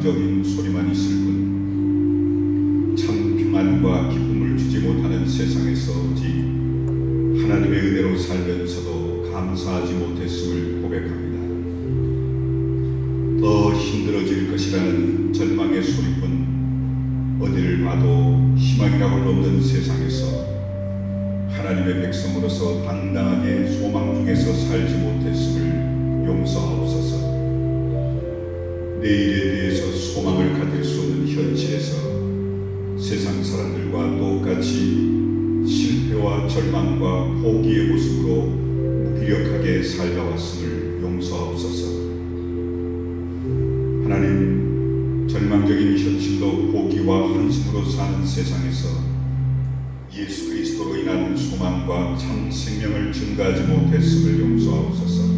부정적인 소리만 있을 뿐 참 평안과 기쁨을 주지 못하는 세상에서 오직 하나님의 은혜로 살면서도 감사하지 못했음을 고백합니다. 더 힘들어질 것이라는 절망의 소리뿐 어디를 봐도 희망이라고 할 없는 세상에서 하나님의 백성으로서 당당하게 소망 중에서 살지 못했음을 용서하옵소서. 내일에 대해서 소망을 가질 수 없는 현실에서 세상 사람들과 똑같이 실패와 절망과 포기의 모습으로 무기력하게 살아왔음을 용서하옵소서. 하나님, 절망적인 현실로 포기와 한숨으로 사는 세상에서 예수 그리스도로 인한 소망과 참 생명을 증가하지 못했음을 용서하옵소서.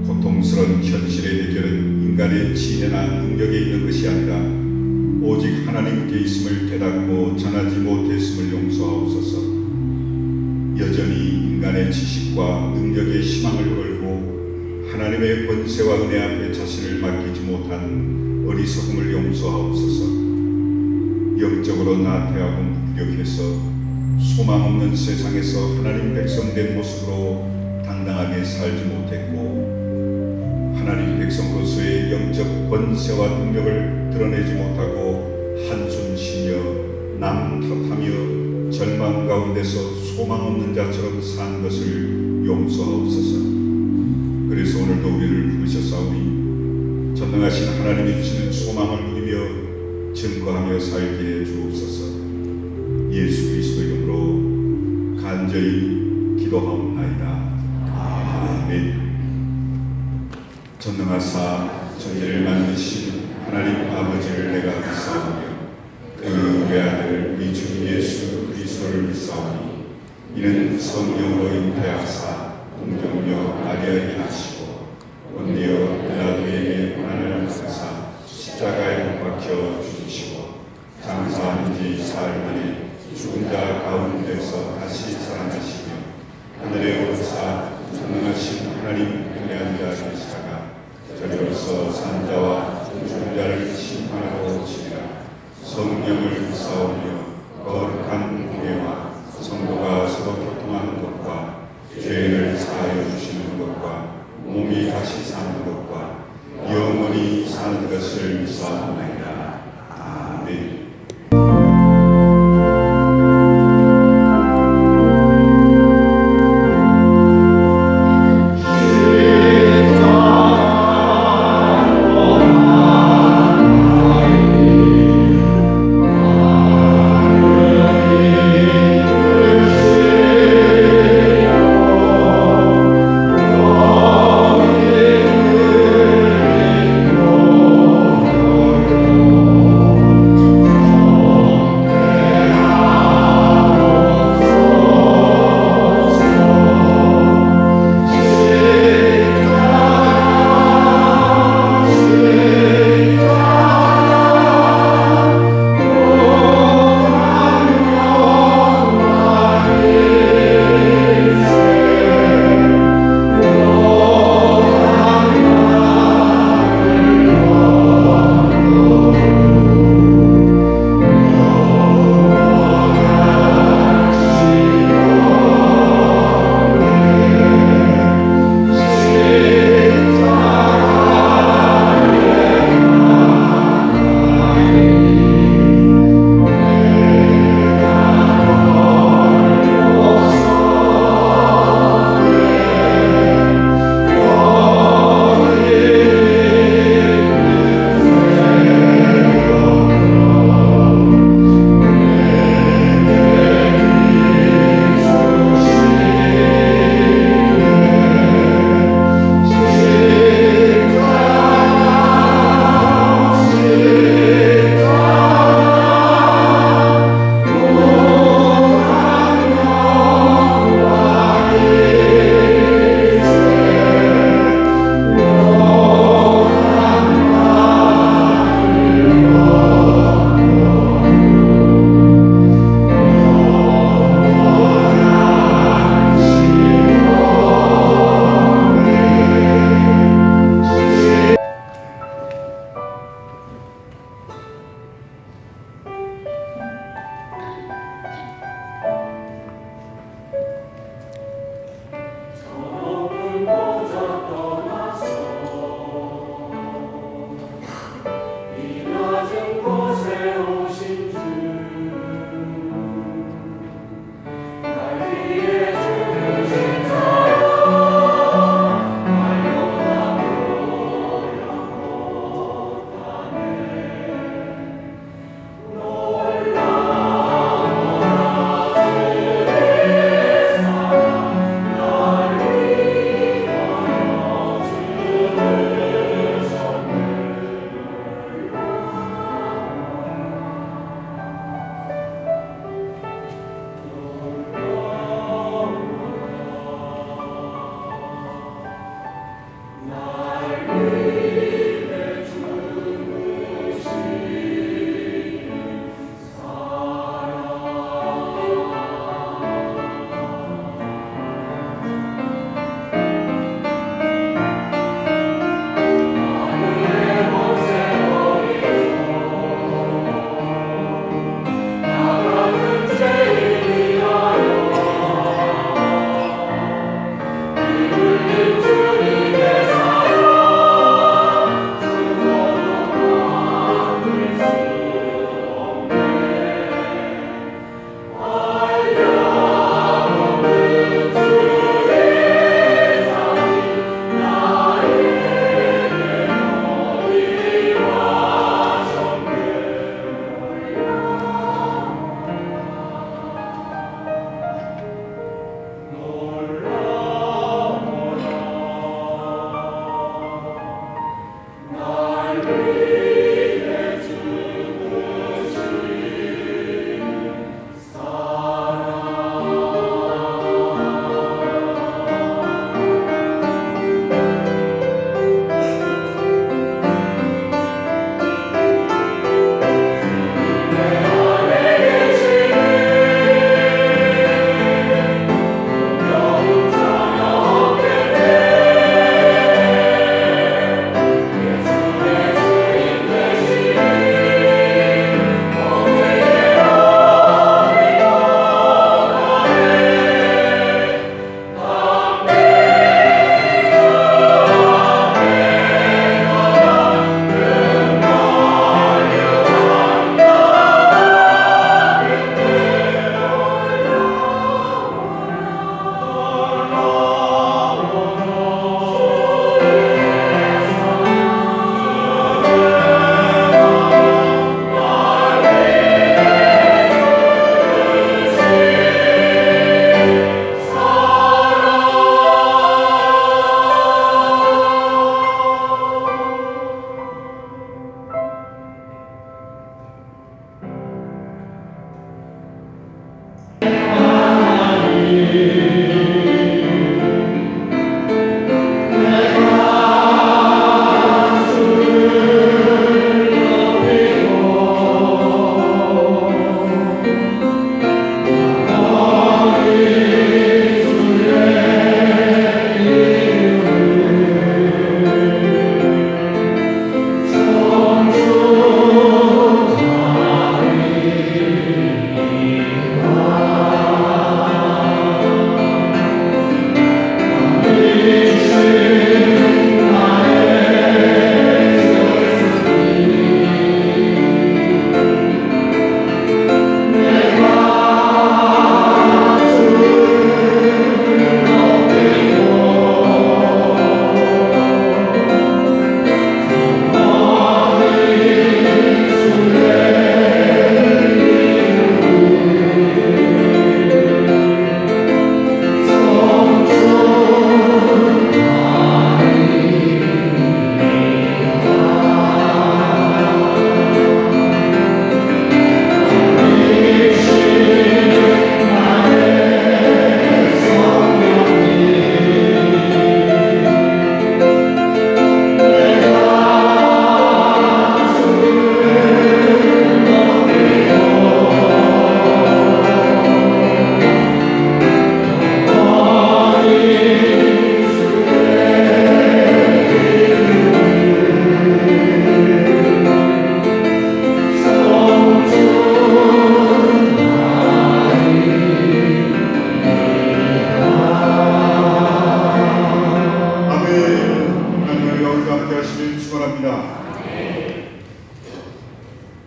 고통스러운 현실의 해결은 인간의 지혜나 능력에 있는 것이 아니라 오직 하나님께 있음을 깨닫고 전하지 못했음을 용서하옵소서. 여전히 인간의 지식과 능력에 희망을 걸고 하나님의 권세와 은혜 앞에 자신을 맡기지 못한 어리석음을 용서하옵소서. 영적으로 나태하고 무기력해서 소망 없는 세상에서 하나님 백성 된 모습으로 당당하게 살지 못했고 하나님 백성으로서의 영적 권세와 능력을 드러내지 못하고 한숨 쉬며 남 탓하며 절망 가운데서 소망 없는 자처럼 산 것을 용서하옵소서. 그래서 오늘도 우리를 부르셨사오니 전능하신 하나님이 주시는 소망을 누리며 증거하며 살게 해 주옵소서. 예수 그리스도 이름으로 간절히 기도하옵나이다. 아멘. 전능하사 저희를 만드신 하나님 아버지를 내가 믿사오며 그 우리 아들 우리 주 예수 그리스도를 믿사오니 이는 성령으로 잉태하사 동정녀 마리아에게 나시고 본디오 빌라도에게 고난을 받으사 십자가에 못 박혀 죽으시고 장사한 지 사흘 만에 죽은 자 가운데서 다시 살아나시며 하늘에 오르사 전능하신 하나님 편에 앉으시다가 저리로서 산자와 죽은 자를 심판하러 오시리라. 성령을 믿사오며 거룩한 교회와 성도가 서로 교통하는 것과 죄를 사하여 주시는 것과 몸이 다시 사는 것과 영원히 사는 것을 믿사옵나이다. 아멘.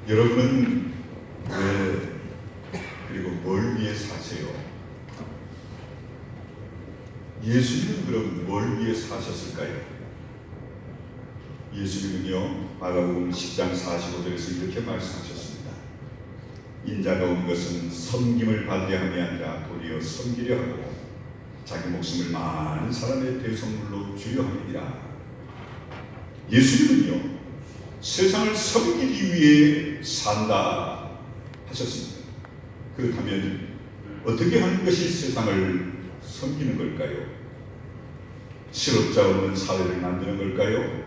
여러분은 왜 그리고 뭘 위해 사세요? 예수님은 그럼 뭘 위해 사셨을까요? 예수님은요, 마가복음 10장 45절에서 이렇게 말씀하셨습니다. 인자가 온 것은 섬김을 받으려 함이 아니라 도리어 섬기려 하고 자기 목숨을 많은 사람의 대속물로 주려 함이니라. 예수님은요, 세상을 섬기기 위해 산다 하셨습니다. 그렇다면 어떻게 하는 것이 세상을 섬기는 걸까요? 실업자 없는 사회를 만드는 걸까요?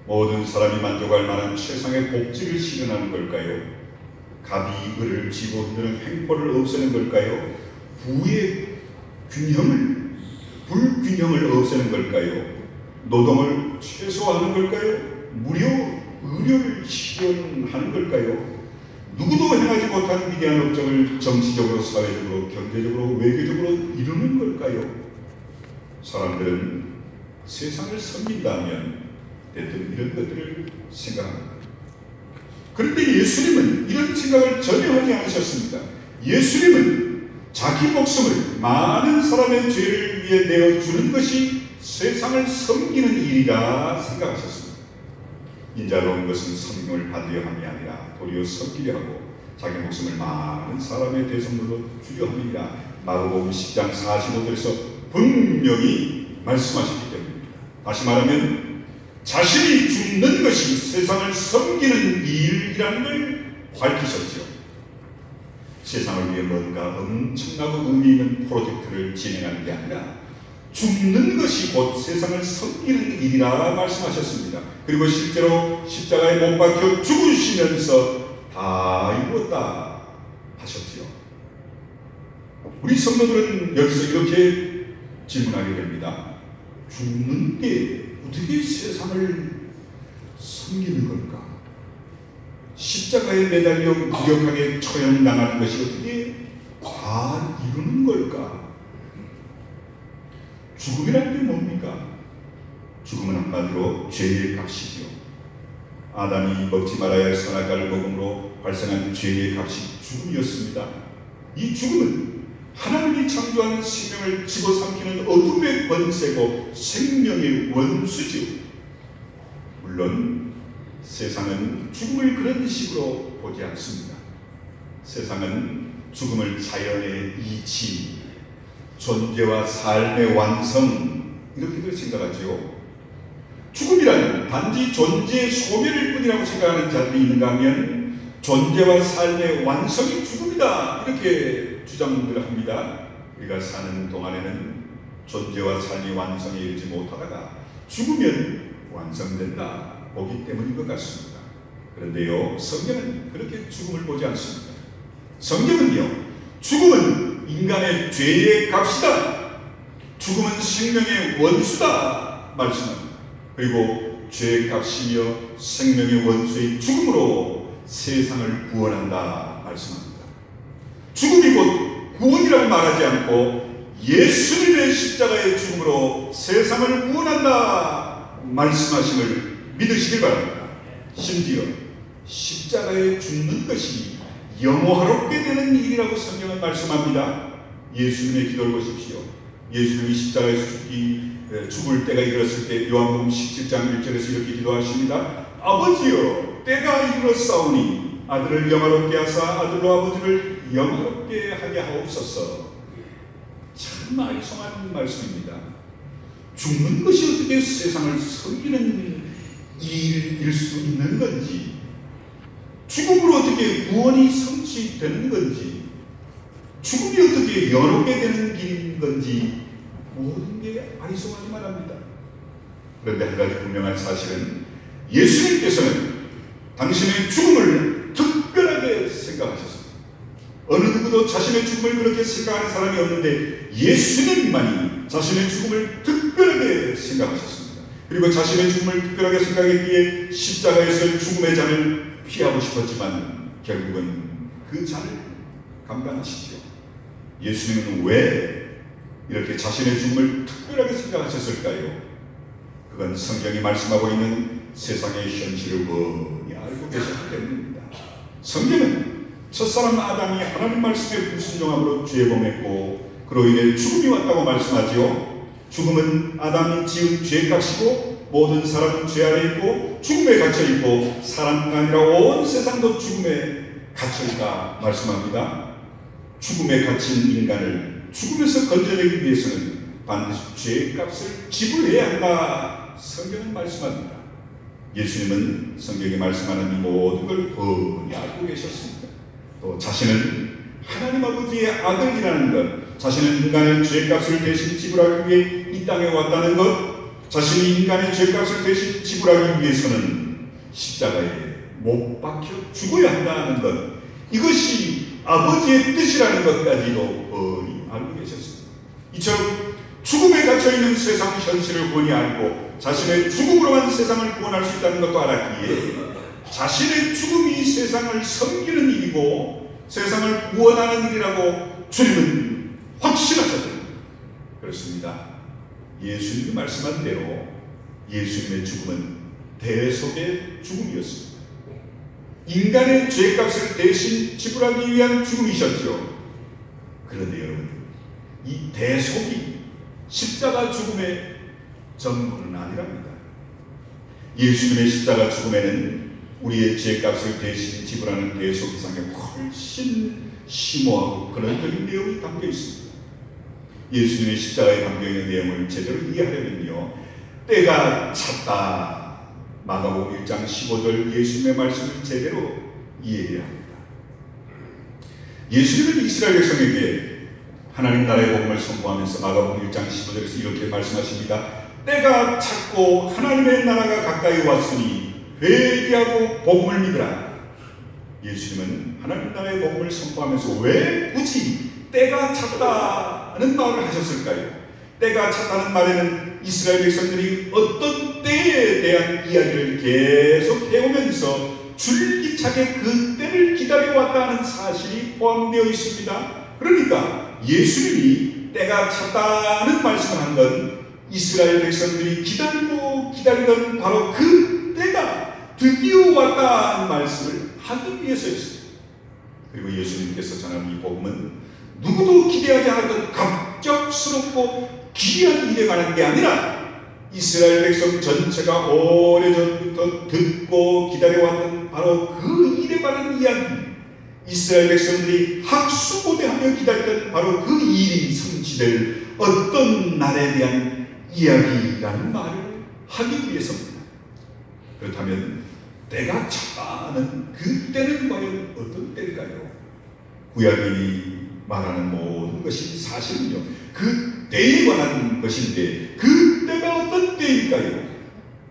모든 사람이 만족할 만한 최상의 복지를 실현하는 걸까요? 갑이 을을 쥐고 흔드는 횡포를 없애는 걸까요? 부의 불균형을 없애는 걸까요? 노동을 최소화하는 걸까요? 무료 의료를 실현하는 걸까요? 누구도 행하지 못한 위대한 업적을 정치적으로, 사회적으로, 경제적으로, 외교적으로 이루는 걸까요? 사람들은 세상을 섬긴다면 대뜸 이런 것들을 생각합니다. 그런데 예수님은 이런 생각을 전혀 하지 않으셨습니다. 예수님은 자기 목숨을 많은 사람의 죄를 위해 내어주는 것이 세상을 섬기는 일이라 생각하셨습니다. 인자로 온 것은 섬김을 받으려 함이 아니라 도리어 섬기려 하고 자기 목숨을 많은 사람의 대속물로 주려 함이라. 마가복음 10장 45절에서 분명히 말씀하셨기 때문입니다. 다시 말하면 자신이 죽는 것이 세상을 섬기는 일이라는 걸 밝히셨죠. 세상을 위해 뭔가 엄청나고 의미 있는 프로젝트를 진행하는 게 아니라 죽는 것이 곧 세상을 섬기는 일이라 말씀하셨습니다. 그리고 실제로 십자가에 못 박혀 죽으시면서 다 이루었다 하셨지요. 우리 성도들은 여기서 이렇게 질문하게 됩니다. 죽는 게 어떻게 세상을 섬기는 걸까? 십자가에 매달려 무력하게 처형당하는 것이 어떻게 다 이루는 걸까? 죽음이란 게 뭡니까? 죽음은 한마디로 죄의 값이죠. 아담이 먹지 말아야 할 선악과를 먹음으로 발생한 죄의 값이 죽음이었습니다. 이 죽음은 하나님이 창조한 생명을 집어삼키는 어둠의 권세고 생명의 원수죠. 물론 세상은 죽음을 그런 식으로 보지 않습니다. 세상은 죽음을 자연의 이치, 존재와 삶의 완성 이렇게들 생각하죠. 죽음이란 단지 존재의 소멸일 뿐이라고 생각하는 자들이 있는가 하면 존재와 삶의 완성이 죽음이다 이렇게 주장들 합니다. 우리가 사는 동안에는 존재와 삶이 완성에 이르지 못하다가 죽으면 완성된다 보기 때문인 것 같습니다. 그런데요, 성경은 그렇게 죽음을 보지 않습니다. 성경은요, 죽음은 인간의 죄의 값이다, 죽음은 생명의 원수다 말씀합니다. 그리고 죄의 값이며 생명의 원수의 죽음으로 세상을 구원한다 말씀합니다. 죽음이 곧 구원이라고 말하지 않고 예수님의 십자가의 죽음으로 세상을 구원한다 말씀하심을 믿으시길 바랍니다. 심지어 십자가에 죽는 것이 영화롭게 되는 일이라고 성경은 말씀합니다. 예수님의 기도를 보십시오. 예수님이 십자가에서 죽을 때가 이르렀을 때 요한복음 17장 1절에서 이렇게 기도하십니다. 아버지여, 때가 이르렀사오니 아들을 영화롭게 하사 아들로 아버지를 영화롭게 하게 하옵소서. 참 아리송한 말씀입니다. 죽는 것이 어떻게 세상을 섬기는 일일 수 있는 건지, 죽음으로 어떻게 구원이 성취되는 건지, 죽음이 어떻게 영화롭게 되는 길인 건지 모든 게 아리송하기만 합니다. 그런데 한 가지 분명한 사실은 예수님께서는 당신의 죽음을 특별하게 생각하셨습니다. 어느 누구도 자신의 죽음을 그렇게 생각하는 사람이 없는데 예수님만이 자신의 죽음을 특별하게 생각하셨습니다. 그리고 자신의 죽음을 특별하게 생각했기에 십자가에서 죽음의 잔을 피하고 싶었지만 결국은 그 잔을 감당하시죠. 예수님은 왜 이렇게 자신의 죽음을 특별하게 생각하셨을까요? 그건 성경이 말씀하고 있는 세상의 현실을 뻔히 알고 계셨기 때문입니다. 성경은 첫사람 아담이 하나님 말씀에 불순종함으로 죄 범했고 그로 인해 죽음이 왔다고 말씀하지요. 죽음은 아담이 지은 죄값이고 모든 사람은 죄 아래 있고 죽음에 갇혀 있고 사람뿐 아니라 온 세상도 죽음에 갇혀 있다 말씀합니다. 죽음에 갇힌 인간을 죽음에서 건져내기 위해서는 반드시 죄값을 지불해야 한다 성경은 말씀합니다. 예수님은 성경에 말씀하는 이 모든 걸 뻔히 알고 계셨습니다. 또 자신은 하나님 아버지의 아들이라는 것, 자신은 인간의 죄값을 대신 지불하기 위해 이 땅에 왔다는 것, 자신이 인간의 죄값을 대신 지불하기 위해서는 십자가에 못 박혀 죽어야 한다는 것, 이것이 아버지의 뜻이라는 것까지도 뻔히 알고 계셨습니다. 이처럼 죽음에 갇혀있는 세상 현실을 뻔히 알고 자신의 죽음으로만 세상을 구원할 수 있다는 것도 알았기에 자신의 죽음이 세상을 섬기는 일이고 세상을 구원하는 일이라고 주님은 확신하셨습니다. 그렇습니다. 예수님이 말씀한 대로 예수님의 죽음은 대속의 죽음이었습니다. 인간의 죄값을 대신 지불하기 위한 죽음이셨죠. 그런데 여러분, 이 대속이 십자가 죽음의 전부는 아니랍니다. 예수님의 십자가 죽음에는 우리의 죄값을 대신 지불하는 대속 이상에 훨씬 심오하고 근원적인 내용이 담겨 있습니다. 예수님의 십자가에 담겨 있는 내용을 제대로 이해하려면요, 때가 찼다. 마가복음 1장 15절 예수님의 말씀을 제대로 이해해야 합니다. 예수님은 이스라엘 백성에게 하나님 나라의 복음을 선포하면서 마가복음 1장 15절에서 이렇게 말씀하십니다. 때가 찼고 하나님의 나라가 가까이 왔으니 회개하고 복음을 믿으라. 예수님은 하나님 나라의 복음을 선포하면서 왜 굳이 때가 찼다는 말을 하셨을까요? 때가 찼다는 말에는 이스라엘 백성들이 어떤 때에 대한 이야기를 계속 해오면서 줄기차게 그 때를 기다려왔다는 사실이 포함되어 있습니다. 그러니까 예수님이 때가 찼다는 말씀을 한 건 이스라엘 백성들이 기다리고 기다리던 바로 그 때가 드디어 왔다는 말씀을 하기 위해서였습니다. 그리고 예수님께서 전한 이 복음은 누구도 기대하지 않았던 갑작스럽고 귀한 일에 관한 게 아니라 이스라엘 백성 전체가 오래전부터 듣고 기다려왔던 바로 그 일에 관한 이야기, 이스라엘 백성들이 학수고대하며 기다렸던 바로 그 일이 성취될 어떤 날에 대한 이야기라는 말을 하기 위해서입니다. 그렇다면 때가 찼다는 그 때는 과연 어떤 때일까요? 구약이 말하는 모든 것이 사실은요, 그 때에 관한 것인데 그 때가 어떤 때일까요?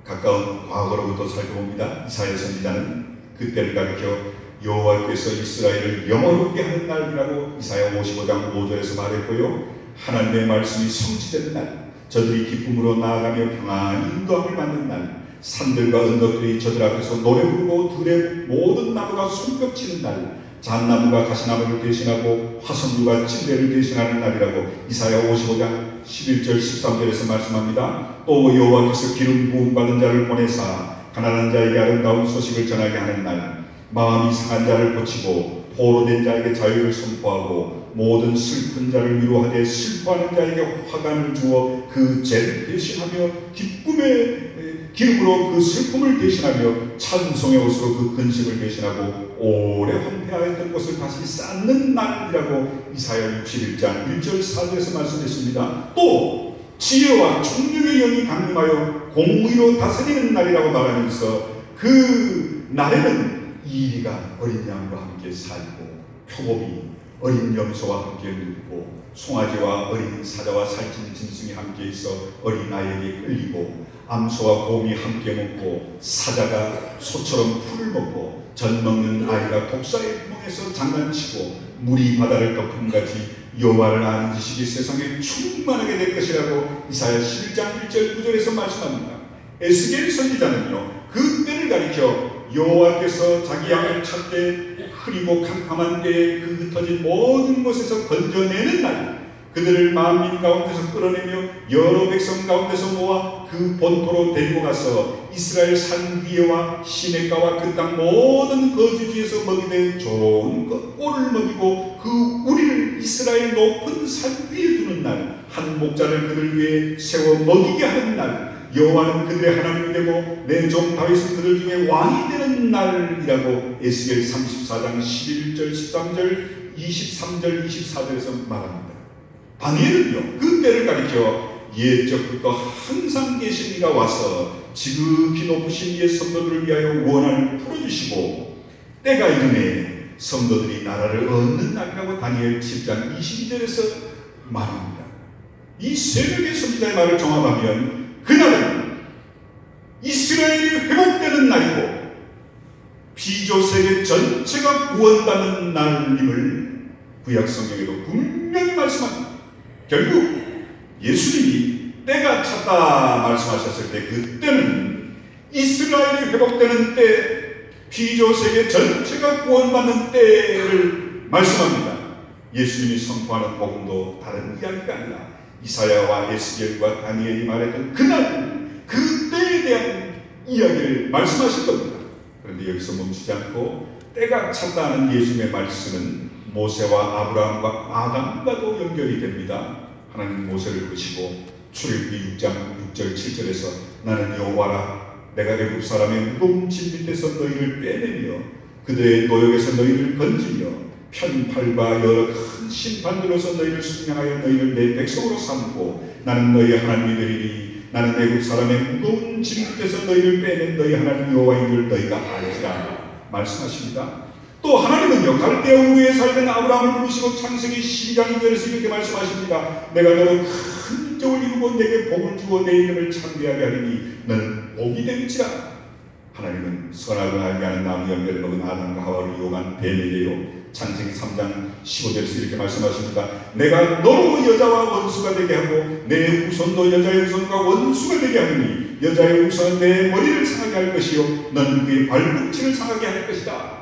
가까운 과거로부터 살펴봅니다. 이사야 선지자는 그 때를 가리켜 여호와께서 이스라엘을 영화롭게 하는 날이라고 이사야 55장 5절에서 말했고요, 하나님의 말씀이 성취되는 날, 저들이 기쁨으로 나아가며 평안히 인도함을 받는 날, 산들과 언덕들이 저들 앞에서 노래 부르고 들의 모든 나무가 손뼉치는 날, 잣나무가 가시나무를 대신하고 화선류가 침대를 대신하는 날이라고 이사야 55장 11절 13절에서 말씀합니다. 또 여호와께서 기름 부음 받은 자를 보내사 가난한 자에게 아름다운 소식을 전하게 하는 날, 마음이 상한 자를 고치고 포로된 자에게 자유를 선포하고 모든 슬픈 자를 위로하되 슬퍼하는 자에게 화관을 주어 그 죄를 대신하며 기쁨의 기름으로 그 슬픔을 대신하며 찬송의 옷으로 그 근심을 대신하고 오래 황폐하였던 것을 다시 쌓는 날이라고 이사야 61장 1절 4절에서 말씀했습니다. 또 지혜와 총명의 영이 강림하여 공의로 다스리는 날이라고 말하면서 그 날에는 이리가 어린 양과 함께 살고 표범이 어린 염소와 함께 눕고 송아지와 어린 사자와 살찐 짐승이 함께 있어 어린아이에게 끌리고 암소와 곰이 함께 먹고 사자가 소처럼 풀을 먹고 젖 먹는 아이가 독사의 구멍에서 장난치고 물이 바다를 덮음같이 여호와를 아는 지식이 세상에 충만하게 될 것이라고 이사야 11장 1절 9절에서 말씀합니다. 에스겔 선지자는요, 그 때를 가리켜 여호와께서 자기 양을 찾되 흐리고 캄캄한 때에 그 흩어진 모든 곳에서 건져내는 날, 그들을 만민 가운데서 끌어내며 여러 백성 가운데서 모아 그 본토로 데리고 가서 이스라엘 산 위에와 시내가와 그 땅 모든 거주지에서 먹이되 좋은 꼴을 먹이고 그 우리를 이스라엘 높은 산 위에 두는 날, 한 목자를 그들 위에 세워 먹이게 하는 날, 여호와는 그들의 하나님이 되고 내 종 다윗은 그들 중에 왕이 되는 날이라고 에스겔 34장 11절 13절 23절 24절에서 말합니다. 다니엘은요, 그 때를 가리켜 옛적부터 항상 계신 이가 와서 지극히 높으신 이의 성도들을 위하여 원한을 풀어주시고 때가 이르매 성도들이 나라를 얻는 날이라고 다니엘 10장 22절에서 말합니다. 이 세 명의 선지자의 말을 종합하면 그날은 이스라엘이 회복되는 날이고 피조세계 전체가 구원받는 날임을 구약성경에도 분명히 말씀합니다. 결국 예수님이 때가 찼다 말씀하셨을 때 그때는 이스라엘이 회복되는 때, 피조세계 전체가 구원받는 때를 말씀합니다. 예수님이 선포하는 복음도 다른 이야기가 아니라 이사야와 에스겔과 다니엘이 말했던 그날, 그때에 대한 이야기를 말씀하신 겁니다. 그런데 여기서 멈추지 않고 때가 찼다는 예수님의 말씀은 모세와 아브라함과 아담과도 연결이 됩니다. 하나님 모세를 부르시고 출애굽기 6장 6절 7절에서 나는 여호와라 내가 애굽 사람의 무거운 짐 밑에서 너희를 빼내며 그들의 노역에서 너희를 건지며 편팔과 여러 큰 심판들로서 너희를 숙명하여 너희를 내 백성으로 삼고 나는 너희 하나님이 되리니 나는 애굽 사람의 무거운 짐 밑에서 너희를 빼낸 너희 하나님 여호와인 줄 너희가 알지라 말씀하십니다. 또 하나님은요, 갈대아 우르에 살던 아브라함을 부르시고 창세기 12장 2절에서 이렇게 말씀하십니다. 내가 너로 큰 민족을 이루고 내게 복을 주어 내 이름을 창대하게 하리니 너는 복이 될지라. 하나님은 선악을 알게 하는 나무 열매를 먹은 아담과 하와를 이용한 뱀에게요, 창세기 3장 15절에서 이렇게 말씀하십니다. 내가 너로 여자와 원수가 되게 하고 내 후손도 여자의 후손과 원수가 되게 하니 여자의 후손은 내 머리를 상하게 할 것이요 너는 그의 발꿈치를 상하게 할 것이다.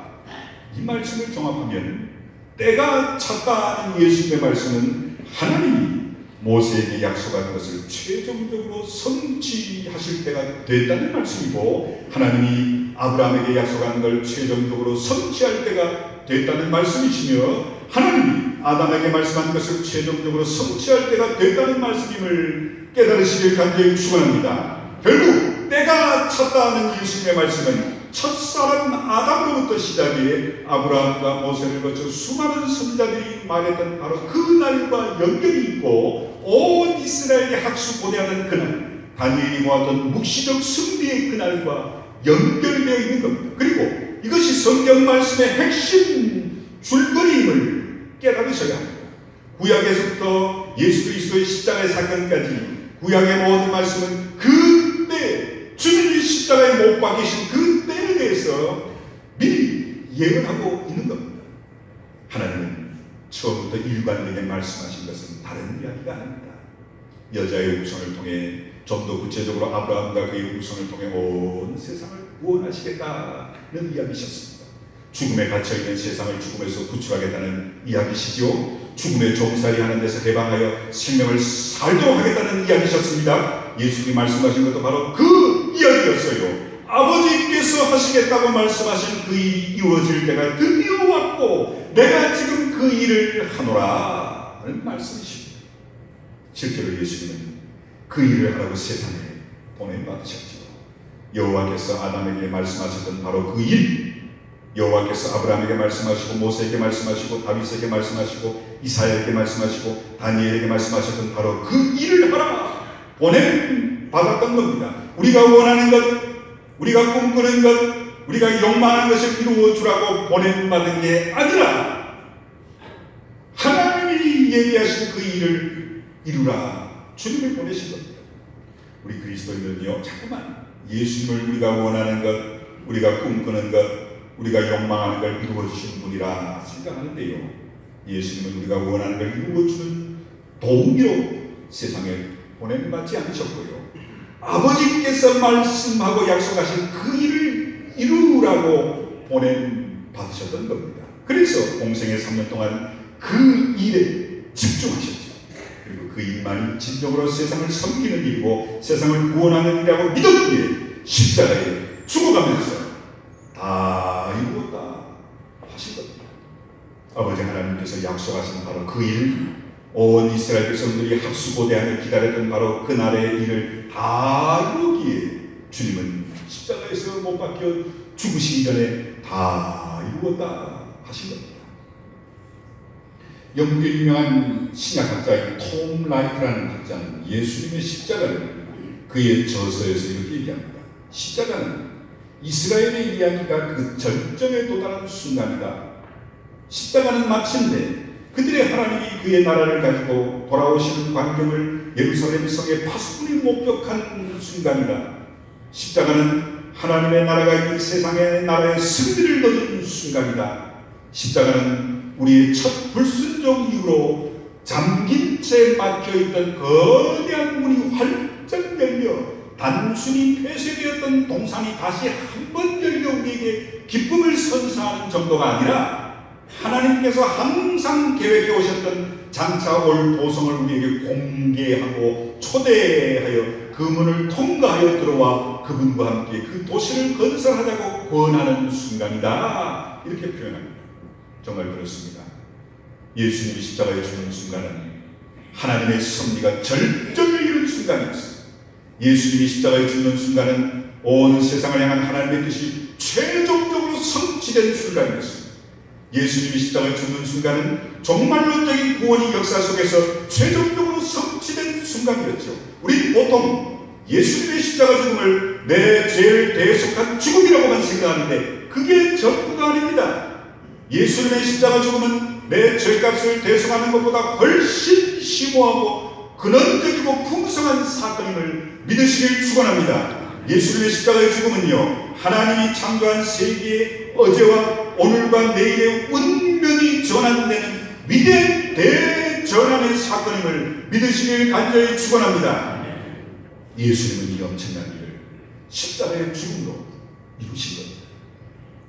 이 말씀을 종합하면 때가 찼다는 예수님의 말씀은 하나님이 모세에게 약속한 것을 최종적으로 성취하실 때가 됐다는 말씀이고, 하나님이 아브라함에게 약속한 걸 최종적으로 성취할 때가 됐다는 말씀이시며, 하나님이 아담에게 말씀한 것을 최종적으로 성취할 때가 됐다는 말씀임을 깨달으시길 간절히 축원합니다. 결국 때가 찼다는 예수님의 말씀은 첫사람 아담으로부터 시작해 아브라함과 모세를 거쳐 수많은 선지자들이 말했던 바로 그 날과 연결이 있고, 온 이스라엘이 학수고대하는 그날, 다니엘이 모았던 묵시적 승리의 그날과 연결되어 있는 겁니다. 그리고 이것이 성경 말씀의 핵심 줄거리임을 깨달으셔야 합니다. 구약에서부터 예수 그리스도의 십자가의 사건까지 구약의 모든 말씀은 그때 주님이 십자가에 못 박히신 그 때에 대해서 미리 예언하고 있는 겁니다. 하나님은 처음부터 일관되게 말씀하신 것은 다른 이야기가 아닙니다. 여자의 후손을 통해 좀 더 구체적으로 아브라함과 그의 후손을 통해 온 세상을 구원하시겠다는 이야기셨습니다. 죽음에 갇혀있는 세상을 죽음에서 구출하겠다는 이야기시죠. 죽음의 종살이 하는 데서 해방하여 생명을 살도록 하겠다는 이야기셨습니다. 예수님이 말씀하신 것도 바로 그 이야기였어요. 아버지께서 하시겠다고 말씀하신 그 일이 이루어질 때가 드디어 왔고 내가 지금 그 일을 하노라 하는 말씀이십니다. 실제로 예수님은 그 일을 하라고 세상에 보내받으셨죠. 여호와께서 아담에게 말씀하셨던 바로 그 일, 여호와께서 아브라함에게 말씀하시고 모세에게 말씀하시고 다윗에게 말씀하시고 이사야에게 말씀하시고 다니엘에게 말씀하셨던 바로 그 일을 하라 보냄 받았던 겁니다. 우리가 원하는 것, 우리가 꿈꾸는 것, 우리가 욕망하는 것을 이루어 주라고 보냄받은 게 아니라 하나님이 예비하신 그 일을 이루라 주님을 보내신 겁니다. 우리 그리스도인은요, 자꾸만 예수님을 우리가 원하는 것, 우리가 꿈꾸는 것, 우리가 욕망하는 걸 이루어 주시는 분이라 생각하는데요, 예수님은 우리가 원하는 걸 이루어 주는 도우미로 세상에 보냄받지 않으셨고요, 아버지께서 말씀하고 약속하신 그 일을 이루라고 보냄받으셨던 겁니다. 그래서 공생의 3년 동안 그 일에 집중하셨죠. 그리고 그 일만이 진정으로 세상을 섬기는 일이고 세상을 구원하는 일이라고 믿었기에 십자가에 죽어가면서 다 이루었다 하신 겁니다. 아버지 하나님께서 약속하신 바로 그 일, 온 이스라엘 백성들이 학수고대하며 기다렸던 바로 그날의 일을 다 이루기에 주님은 십자가에서 못 박혀 죽으시기 전에 다 이루었다 하신 겁니다. 영국의 유명한 신약학자인 톰 라이트라는 학자는 예수님의 십자가를 그의 저서에서 이렇게 얘기합니다. 십자가는 이스라엘의 이야기가 그 절정에 도달한 순간이다. 십자가는 마침내 그들의 하나님이 그의 나라를 가지고 돌아오시는 광경을 예루살렘 성의 파수꾼이 목격한 순간이다. 십자가는 하나님의 나라가 이 세상의 나라의 승리를 거둔 순간이다. 십자가는 우리의 첫 불순종 이후로 잠긴 채 막혀있던 거대한 문이 활짝 열려 단순히 폐쇄되었던 동산이 다시 한 번 열려 우리에게 기쁨을 선사하는 정도가 아니라 하나님께서 항상 계획해 오셨던 장차 올 도성을 우리에게 공개하고 초대하여 그 문을 통과하여 들어와 그분과 함께 그 도시를 건설하자고 권하는 순간이다. 이렇게 표현합니다. 정말 그렇습니다. 예수님이 십자가에 죽는 순간은 하나님의 섭리가 절정을 이룬 순간이었습니다. 예수님이 십자가에 죽는 순간은 온 세상을 향한 하나님의 뜻이 최종적으로 성취된 순간이었습니다. 예수님이 십자가에 죽는 순간은 종말론적인 구원의 역사 속에서 최종적으로 성취된 순간이었죠. 우리 보통 예수님의 십자가 죽음을 내 죄를 대속한 죽음이라고만 생각하는데 그게 전부가 아닙니다. 예수님의 십자가 죽음은 내 죄값을 대속하는 것보다 훨씬 심오하고 근원적이고 풍성한 사건임을 믿으시길 축원합니다. 예수님의 십자가의 죽음은요, 하나님이 창조한 세계의 어제와 오늘과 내일의 운명이 전환되는 위대한 대전환의 사건임을 믿으시길 간절히 축원합니다. 예수님은 이 엄청난 일을 십자가의 죽음으로 이루신 겁니다.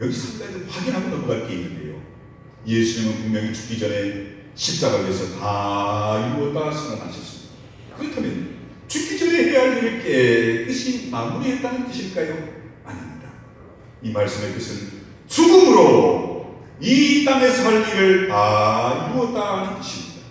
여기서 한 가지 확인하고 넘어갈 게 있는데요. 예수님은 분명히 죽기 전에 십자가에서 다 이루었다 선언하셨습니다. 그렇다면 죽기 전에 해야 할 일을 깨끗이 마무리했다는 뜻일까요? 아닙니다. 이 말씀의 뜻은 죽음으로 이 땅에서 할 일을 다 이루었다는 뜻입니다.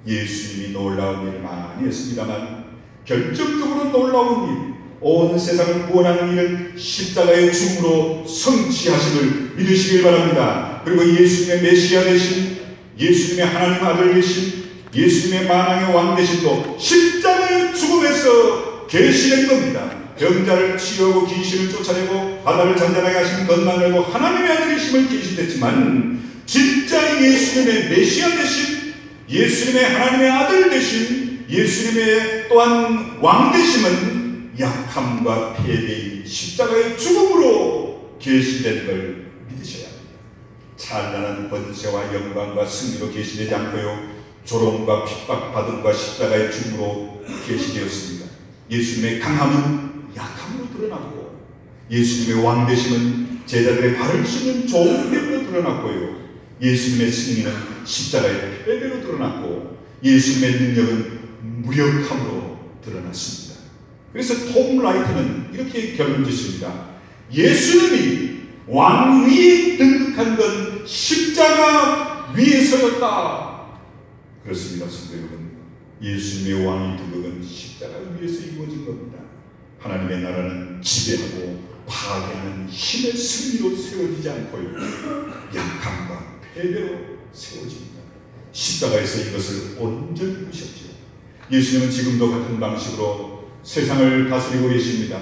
예수님이 놀라운 일을 많이 했습니다만 결정적으로 놀라운 일, 온 세상을 구원하는 일은 십자가의 죽음으로 성취하심을 믿으시길 바랍니다. 그리고 예수님의 메시아 되신, 예수님의 하나님 아들 되신, 예수님의 만왕의 왕 되신도 십자가의 죽음에서 계시는 겁니다. 병자를 치유하고 귀신을 쫓아내고 바다를 잔잔하게 하신 것만 알고 하나님의 아들이심을 계시했지만 진짜 예수님의 메시아 되신, 예수님의 하나님의 아들 되신, 예수님의 또한 왕 되심은 약함과 패배인 십자가의 죽음으로 계시된 걸 믿으셔야 합니다. 찬란한 번세와 영광과 승리로 계시되지 않고요, 조롱과 핍박받음과 십자가의 죽음으로 계시되었습니다. 예수님의 강함은 약함으로 드러났고, 예수님의 왕되심은 제자들의 발을 씻는 좋은 배로 드러났고요, 예수님의 승리는 십자가의 패배로 드러났고, 예수님의 능력은 무력함으로 드러났습니다. 그래서 톰 라이트는 이렇게 결론 짓습니다. 예수님이 왕 위에 등극한 건 십자가 위에서였다. 그렇습니다, 성도 여러분. 예수님의 왕의 등극은 십자가 위에서 이루어진 겁니다. 하나님의 나라는 지배하고 파괴하는 힘의 승리로 세워지지 않고요, 약함과 패배로 세워집니다. 십자가에서 이것을 온전히 이루셨죠. 예수님은 지금도 같은 방식으로 세상을 다스리고 계십니다.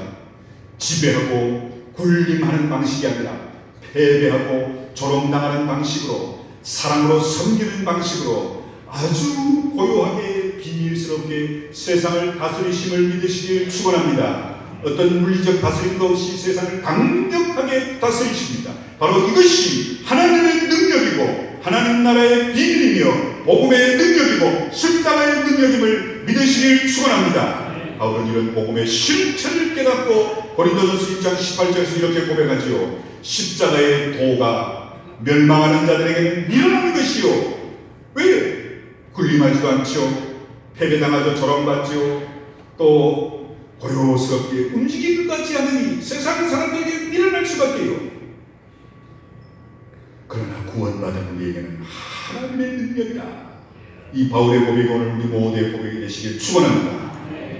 지배하고 군림하는 방식이 아니라 패배하고 조롱당하는 방식으로, 사랑으로 섬기는 방식으로 아주 고요하게 비밀스럽게 세상을 다스리심을 믿으시길 축원합니다. 어떤 물리적 다스림도 없이 세상을 강력하게 다스리십니다. 바로 이것이 하나님의 능력이고 하나님 나라의 비밀이며 복음의 능력이고 십자가의 능력임을 믿으시길 축원합니다. 바울은 이런 복음의 실체를 깨닫고 고린도전서 1장 18절에서 이렇게 고백하지요. 십자가의 도가 멸망하는 자들에게는 미련한 것이요, 왜? 군림하지도 않죠. 패배당하죠. 조롱받죠. 또 고요스럽게 움직이는 것 같지 않으니 세상 사람들에게 밀어낼 수밖에요. 그러나 구원받은 우리에게는 하나님의 능력이라. 이 바울의 고백이 오늘 우리 모두의 고백이 되시길 축원합니다.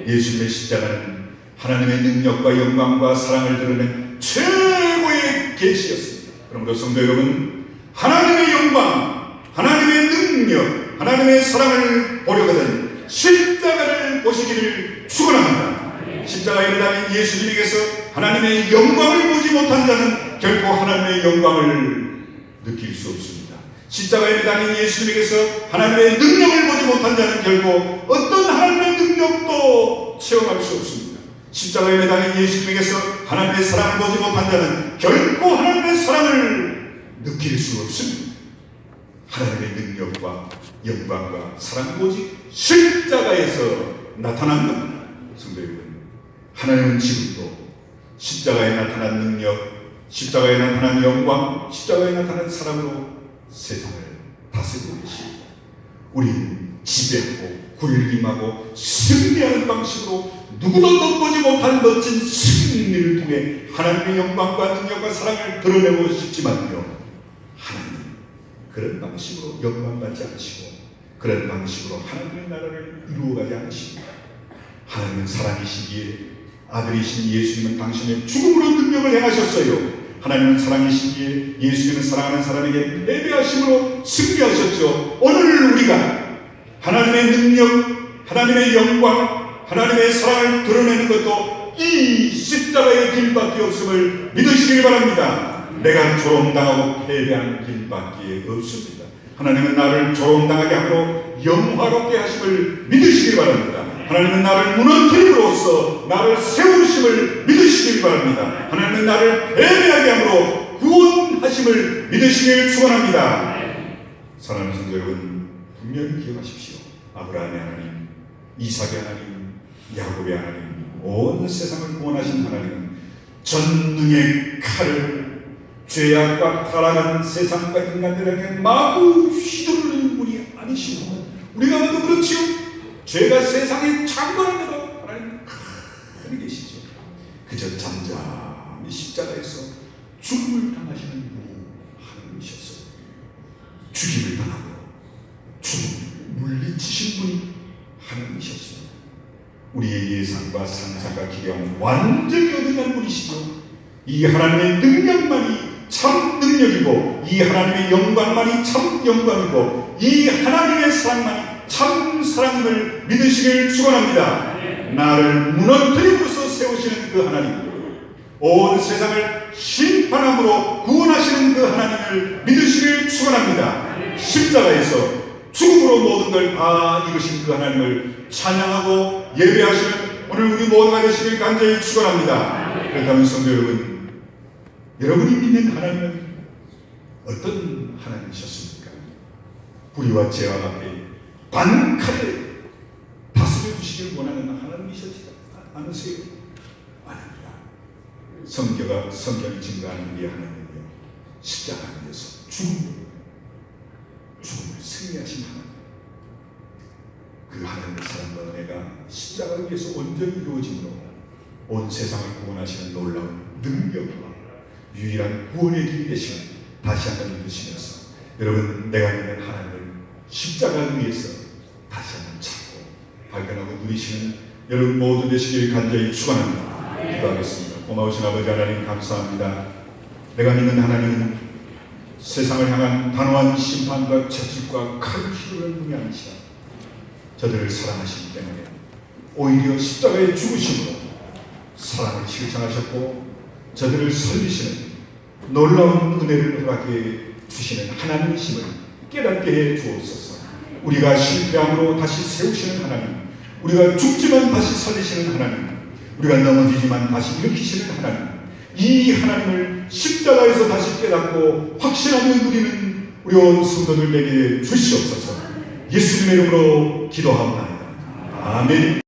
예수님의 십자가는 하나님의 능력과 영광과 사랑을 드러낸 최고의 계시였습니다. 그러므로 성도 여러분, 하나님의 영광, 하나님의 능력, 하나님의 사랑을 보려거든 십자가를 보시기를 축원합니다. 십자가에 매달린 예수님에게서 하나님의 영광을 보지 못한 자는 결코 하나님의 영광을 느낄 수 없습니다. 십자가에 매달린 예수님에게서 하나님의 능력을 보지 못한 자는 결코 어떤 하나님의 능력도 체험할 수 없습니다. 십자가에 매달린 예수님에게서 하나님의 사랑을 보지 못한 자는 결코 하나님의 사랑을 느낄 수 없습니다. 하나님의 능력과 영광과 사랑은 오직 십자가에서 나타난 겁니다. 성도 여러분, 하나님은 지금도 십자가에 나타난 능력, 십자가에 나타난 영광, 십자가에 나타난 사랑으로 세상을 다스리고 계십니다. 우리는 지배하고 군림하고 승리하는 방식으로 누구도 넘보지 못한 멋진 승리를 통해 하나님의 영광과 능력과 사랑을 드러내고 싶지만요, 하나님 그런 방식으로 영광받지 않으시고 그런 방식으로 하나님의 나라를 이루어가지 않으십니다. 하나님은 사랑이시기에 아들이신 예수님은 당신의 죽음으로 능력을 행하셨어요. 하나님은 사랑이시기에 예수님은 사랑하는 사람에게 패배하심으로 승리하셨죠. 오늘 우리가 하나님의 능력, 하나님의 영광, 하나님의 사랑을 드러내는 것도 이 십자가의 길밖에 없음을 믿으시길 바랍니다. 내가 조롱당하고 패배하는 길밖에 없습니다. 하나님은 나를 조롱당하게 함으로 영화롭게 하심을 믿으시길 바랍니다. 하나님은 나를 무너뜨림으로써 나를 세우심을 믿으시길 바랍니다. 하나님은 나를 패배하게 함으로 구원하심을 믿으시길 축원합니다. 사랑하는 성도 여러분, 분명히 기억하십시오. 아브라함의 하나님, 이삭의 하나님, 야곱의 하나님, 온 세상을 구원하신 하나님은 전능의 칼을 죄악과 타락한 세상과 인간들에게 마구 휘두르는 분이 아니시고, 우리가 봐도 그렇지요. 죄가 세상에 창궐합니다. 하나님 가만히 계시죠. 그저 잠잠히 십자가에서 죽음을 당하시는 분이 하나님이셨어요. 죽임을 당하고 죽음을 물리치신 분이 하나님이셨습니다. 우리의 예상과 상상과 기대와는 완전히 어긋난 분이시죠. 이 하나님의 능력만이 참 능력이고, 이 하나님의 영광만이 참 영광이고, 이 하나님의 사랑만이 참 사랑임을 믿으시길 축원합니다. 나를 무너뜨림으로써 세우시는 그 하나님, 온 세상을 심판함으로 구원하시는 그 하나님을 믿으시길 축원합니다. 십자가에서 죽음으로 모든 걸 다 이루신 그 하나님을 찬양하고 예배하시는 오늘 우리 모두가 되시길 간절히 축원합니다. 그렇다면 성도 여러분, 여러분이 믿는 하나님은 어떤 하나님이셨습니까? 불의와 죄와 앞에 반칼에 다스려 주시길 원하는 하나님이시지 않으세요? 아닙니다. 성경이 증거하는 우리 하나님은요, 십자가 위에서 죽음을 승리하신 하나님, 그 하나님의 사랑과 은혜가 십자가 위에서 온전히 이루어짐으로 온 세상을 구원하시는 놀라운 능력과 유일한 구원의 길이 되시는 다시 한번 믿으시면서, 여러분, 내가 믿는 하나님을 십자가 위에서 다시 한번 찾고 발견하고 누리시는 여러분 모두 되시길 간절히 축원합니다. 기도하겠습니다. 고마우신 아버지 하나님, 감사합니다. 내가 믿는 하나님은 세상을 향한 단호한 심판과 채찍과 칼을 휘두르는 분이 아니시라. 저들을 사랑하시기 때문에 오히려 십자가에 죽으심으로 사랑을 실천하셨고 저들을 살리시는 놀라운 은혜를 허락해 주시는 하나님이심을 깨닫게 해 주옵소서. 우리가 실패함으로 다시 세우시는 하나님, 우리가 죽지만 다시 살리시는 하나님, 우리가 넘어지지만 다시 일으키시는 하나님, 이 하나님을 십자가에서 다시 깨닫고 확신하며 누리는 우리 온 성도들 되게 주시옵소서. 예수님의 이름으로 기도합니다. 아멘.